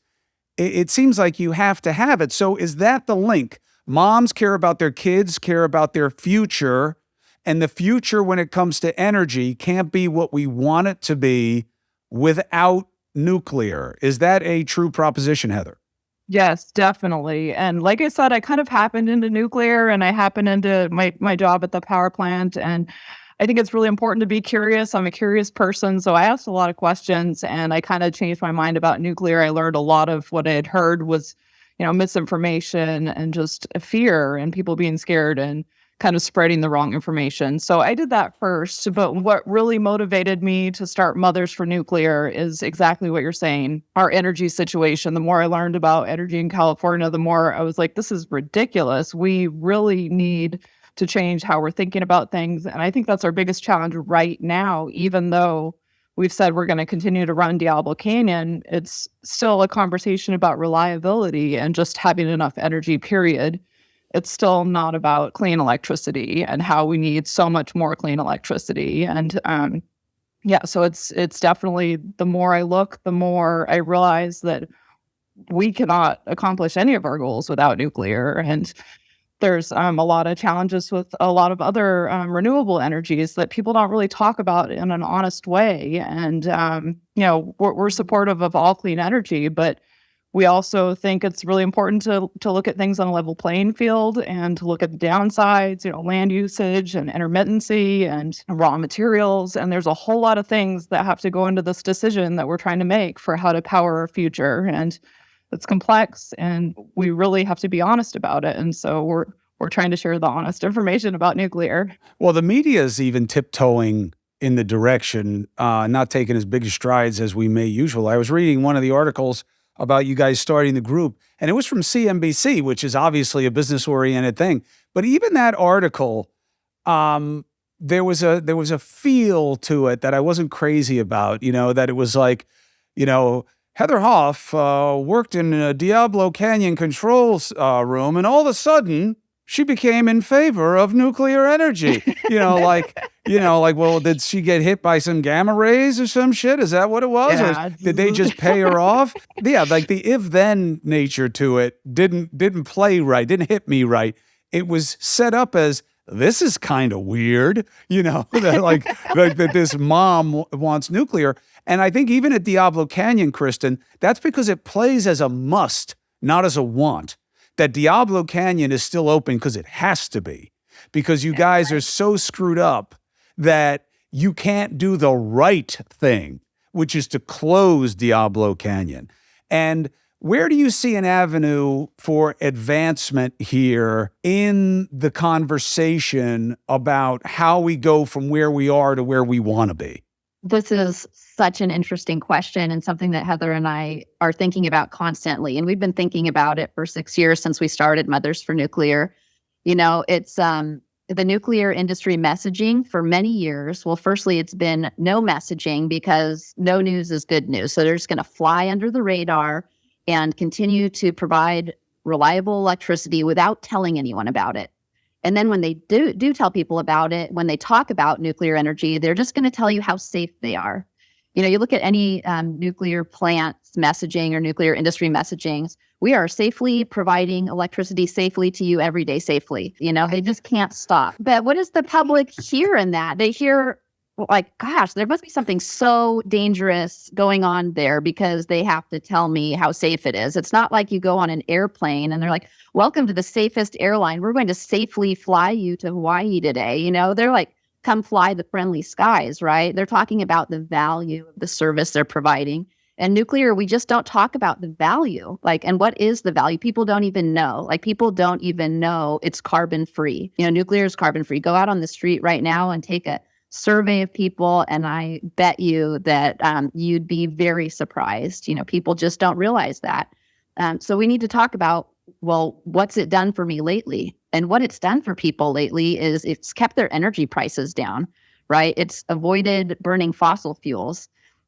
it seems like you have to have it. So is that the link? Moms care about their kids, care about their future, and the future when it comes to energy can't be what we want it to be without nuclear. Is that a true proposition, Heather? Yes, definitely. And like I said, I kind of happened into nuclear, and I happened into my job at the power plant. And I think it's really important to be curious. I'm a curious person, so I asked a lot of questions, and I kind of changed my mind about nuclear. I learned a lot of what I had heard was, misinformation and just fear and people being scared and kind of spreading the wrong information. So I did that first. But what really motivated me to start Mothers for Nuclear is exactly what you're saying. Our energy situation. The more I learned about energy in California, the more I was like, this is ridiculous. We really need to change how we're thinking about things. And I think that's our biggest challenge right now, even though we've said we're going to continue to run Diablo Canyon. It's still a conversation about reliability and just having enough energy, period. It's still not about clean electricity and how we need so much more clean electricity. And so it's definitely, the more I look, the more I realize that we cannot accomplish any of our goals without nuclear. And there's a lot of challenges with a lot of other renewable energies that people don't really talk about in an honest way. And, we're supportive of all clean energy, but we also think it's really important to look at things on a level playing field and to look at the downsides, land usage and intermittency and raw materials. And there's a whole lot of things that have to go into this decision that we're trying to make for how to power our future. And it's complex, and we really have to be honest about it. And so we're trying to share the honest information about nuclear. Well, the media is even tiptoeing in the direction, not taking as big strides as we may usually. I was reading one of the articles about you guys starting the group, and it was from CNBC, which is obviously a business-oriented thing. But even that article, there was a feel to it that I wasn't crazy about. That it was like, Heather Hoff worked in a Diablo Canyon controls room, and all of a sudden she became in favor of nuclear energy. Well, did she get hit by some gamma rays or some shit? Is that what it was? Yeah. Or did they just pay her off? Yeah, like the if-then nature to it didn't play right, didn't hit me right. It was set up as, this is kind of weird, that like that this mom wants nuclear. And I think even at Diablo Canyon, Kristin, that's because it plays as a must, not as a want. That Diablo Canyon is still open because it has to be, because you guys are so screwed up that you can't do the right thing, which is to close Diablo Canyon. And where do you see an avenue for advancement here in the conversation about how we go from where we are to where we want to be? This is such an interesting question, and something that Heather and I are thinking about constantly. And we've been thinking about it for 6 years since we started Mothers for Nuclear. It's the nuclear industry messaging for many years. Well, firstly, it's been no messaging, because no news is good news. So they're just going to fly under the radar and continue to provide reliable electricity without telling anyone about it. And then when they do tell people about it, when they talk about nuclear energy, they're just going to tell you how safe they are. You look at any nuclear plants messaging or nuclear industry messagings, we are safely providing electricity safely to you every day safely. They just can't stop. But what does the public hear in that? They hear, like, gosh, there must be something so dangerous going on there because they have to tell me how safe it is. It's not like you go on an airplane and they're like, welcome to the safest airline. We're going to safely fly you to Hawaii today. They're like, come fly the friendly skies, right? They're talking about the value of the service they're providing. And nuclear, we just don't talk about the value. And what is the value? People don't even know. People don't even know it's carbon free. Nuclear is carbon free. Go out on the street right now and take a survey of people, and I bet you that you'd be very surprised. People just don't realize that. So we need to talk about, well, what's it done for me lately? And what it's done for people lately is it's kept their energy prices down, right? It's avoided burning fossil fuels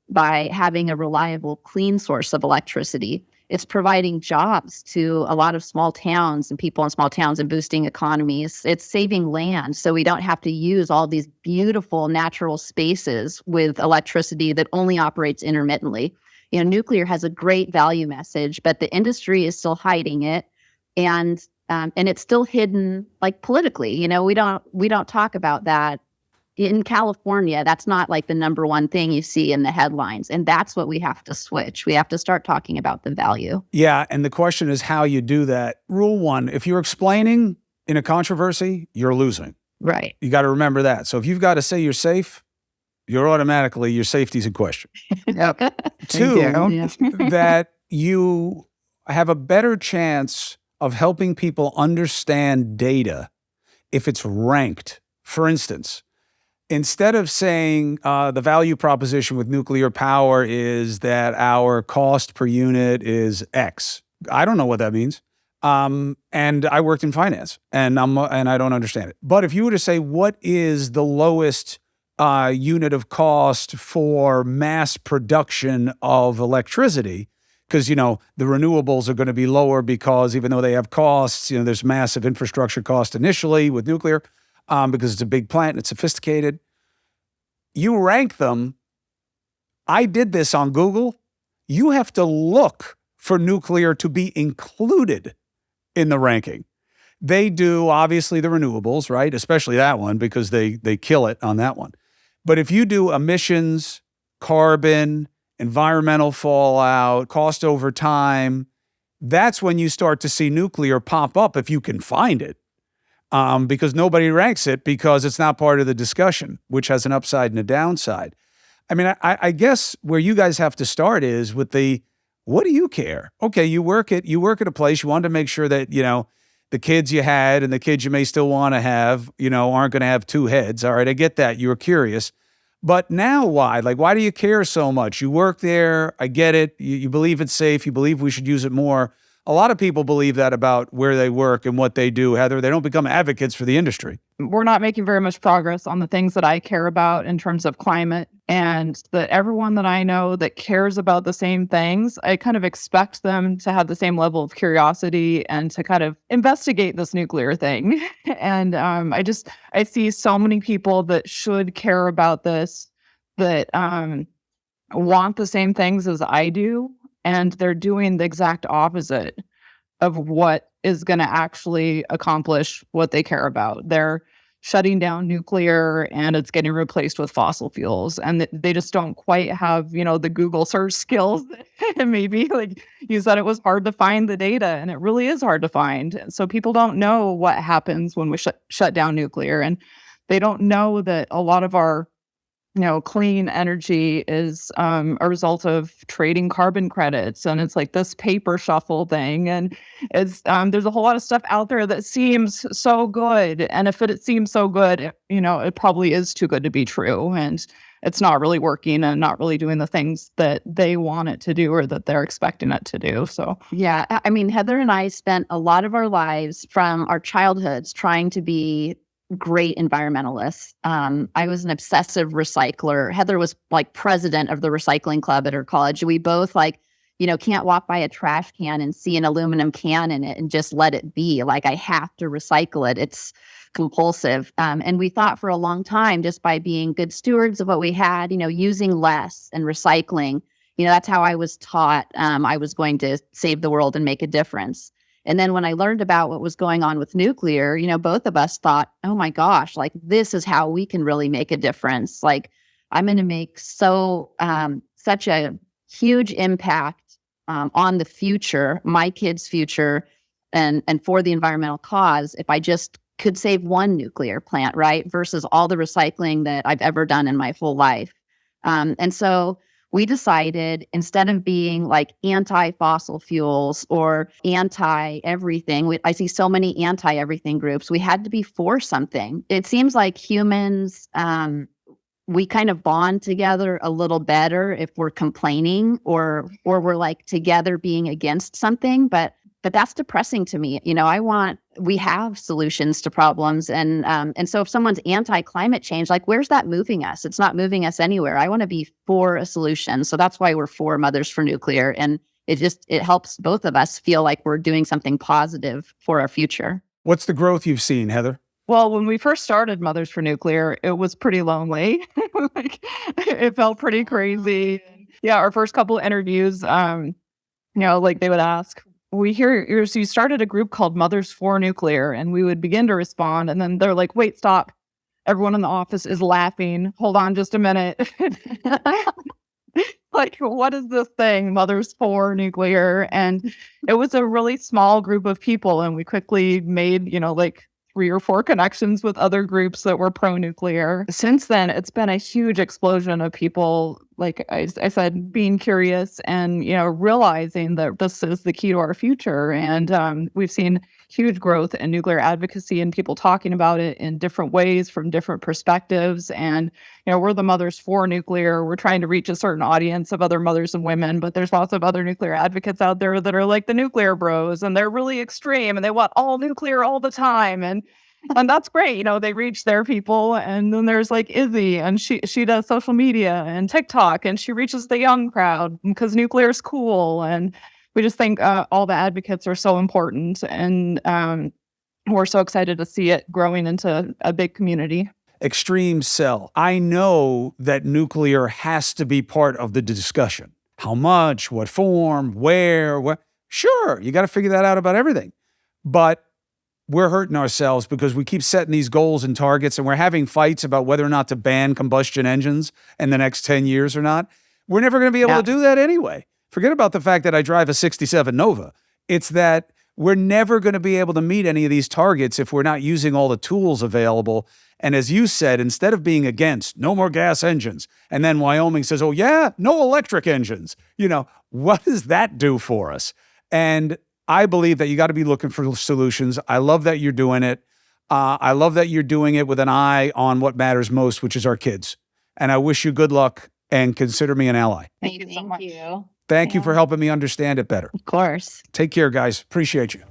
by having a reliable, clean source of electricity. It's providing jobs to a lot of small towns and people in small towns and boosting economies. It's saving land so we don't have to use all these beautiful natural spaces with electricity that only operates intermittently. Nuclear has a great value message, but the industry is still hiding it. And it's still hidden, politically. We don't talk about that. In California, that's not the number one thing you see in the headlines. And that's what we have to switch. We have to start talking about the value. Yeah. And the question is how you do that. Rule one, if you're explaining in a controversy, you're losing. Right. You got to remember that. So if you've got to say you're safe, your safety's in question. Yep. Two, Yeah. that you have a better chance of helping people understand data if it's ranked. For instance, instead of saying the value proposition with nuclear power is that our cost per unit is X. I don't know what that means. And I worked in finance, and I don't understand it. But if you were to say, what is the lowest unit of cost for mass production of electricity? Because, the renewables are going to be lower because even though they have costs, there's massive infrastructure cost initially with nuclear because it's a big plant and it's sophisticated. You rank them. I did this on Google. You have to look for nuclear to be included in the ranking. They do, obviously, the renewables, right? Especially that one because they kill it on that one. But if you do emissions, carbon, environmental fallout, cost over time, that's when you start to see nuclear pop up if you can find it. Because nobody ranks it because it's not part of the discussion, which has an upside and a downside. I mean, I guess where you guys have to start is with what do you care? Okay, you work at a place, you want to make sure that, the kids you had and the kids you may still want to have, aren't going to have two heads. All right, I get that. You were curious. But now why? Like, why do you care so much? You work there. I get it. You believe it's safe. You believe we should use it more. A lot of people believe that about where they work and what they do, Heather. They don't become advocates for the industry. We're not making very much progress on the things that I care about in terms of climate, and that everyone that I know that cares about the same things, I kind of expect them to have the same level of curiosity and to kind of investigate this nuclear thing. And I see so many people that should care about this, that want the same things as I do, and they're doing the exact opposite of what is going to actually accomplish what they care about. They're shutting down nuclear and it's getting replaced with fossil fuels. And they just don't quite have, the Google search skills. And maybe, like you said, it was hard to find the data, and it really is hard to find. So people don't know what happens when we shut down nuclear. And they don't know that a lot of our clean energy is a result of trading carbon credits, and it's like this paper shuffle thing. And it's there's a whole lot of stuff out there that seems so good, and if it seems so good, it probably is too good to be true, and it's not really working and not really doing the things that they want it to do or that they're expecting it to do. So yeah, I mean, Heather and I spent a lot of our lives from our childhoods trying to be great environmentalists. I was an obsessive recycler. Heather was like president of the recycling club at her college. We both can't walk by a trash can and see an aluminum can in it and just let it be. Like, I have to recycle it. It's compulsive. And we thought for a long time, just by being good stewards of what we had, using less and recycling, that's how I was taught I was going to save the world and make a difference. And then when I learned about what was going on with nuclear, both of us thought, oh my gosh, like, this is how we can really make a difference. Like, I'm going to make such a huge impact on the future, my kids' future, and for the environmental cause if I just could save one nuclear plant, right? Versus all the recycling that I've ever done in my full life. And so we decided, instead of being like anti-fossil fuels or anti-everything, I see so many anti-everything groups, we had to be for something. It seems like humans, we kind of bond together a little better if we're complaining or we're like together being against something, but that's depressing to me. We have solutions to problems. And so if someone's anti-climate change, like, where's that moving us? It's not moving us anywhere. I want to be for a solution. So that's why we're for Mothers for Nuclear. And it helps both of us feel like we're doing something positive for our future. What's the growth you've seen, Heather? Well, when we first started Mothers for Nuclear, it was pretty lonely. It felt pretty crazy. Yeah, our first couple of interviews, they would ask, we hear you started a group called Mothers for Nuclear, and we would begin to respond. And then they're like, wait, stop. Everyone in the office is laughing. Hold on just a minute. Like, what is this thing, Mothers for Nuclear? And it was a really small group of people. And we quickly made, 3 or 4 connections with other groups that were pro-nuclear. Since then, it's been a huge explosion of people like I said, being curious and, realizing that this is the key to our future. And we've seen huge growth in nuclear advocacy and people talking about it in different ways from different perspectives. And, we're the Mothers for Nuclear. We're trying to reach a certain audience of other mothers and women, but there's lots of other nuclear advocates out there that are like the nuclear bros, and they're really extreme and they want all nuclear all the time. And that's great. They reach their people. And then there's like Izzy, and she does social media and TikTok, and she reaches the young crowd because nuclear is cool. And we just think all the advocates are so important. And we're so excited to see it growing into a big community. Extreme cell. I know that nuclear has to be part of the discussion. How much, what form, where, what? Sure, you got to figure that out about everything. But we're hurting ourselves because we keep setting these goals and targets, and we're having fights about whether or not to ban combustion engines in the next 10 years or not. We're never going to be able to do that anyway. Forget about the fact that I drive a 67 Nova. It's that we're never going to be able to meet any of these targets if we're not using all the tools available. And as you said, instead of being against no more gas engines, and then Wyoming says, oh yeah, no electric engines. What does that do for us? And I believe that you got to be looking for solutions. I love that you're doing it. I love that you're doing it with an eye on what matters most, which is our kids. And I wish you good luck and consider me an ally. Thank you so much. Thank you for helping me understand it better. Of course. Take care, guys. Appreciate you.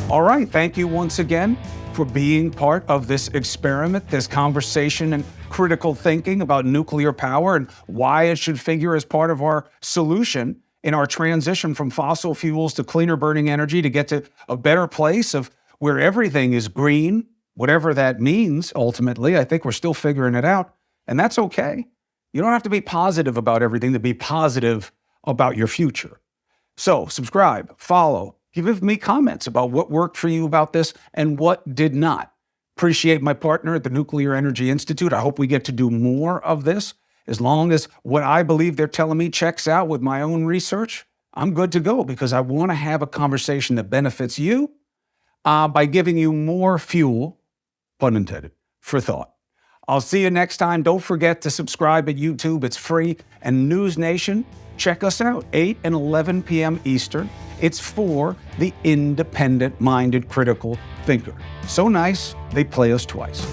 All right. Thank you once again for being part of this experiment, this conversation and critical thinking about nuclear power and why it should figure as part of our solution in our transition from fossil fuels to cleaner burning energy to get to a better place of where everything is green, whatever that means ultimately. I think we're still figuring it out, and that's okay. You don't have to be positive about everything to be positive about your future. So subscribe, follow, give me comments about what worked for you about this and what did not. Appreciate my partner at the Nuclear Energy Institute. I hope we get to do more of this. As long as what I believe they're telling me checks out with my own research, I'm good to go because I want to have a conversation that benefits you by giving you more fuel, pun intended, for thought. I'll see you next time. Don't forget to subscribe at YouTube. It's free. And News Nation, check us out, 8 and 11 p.m. Eastern. It's for the independent-minded critical thinker. So nice, they play us twice.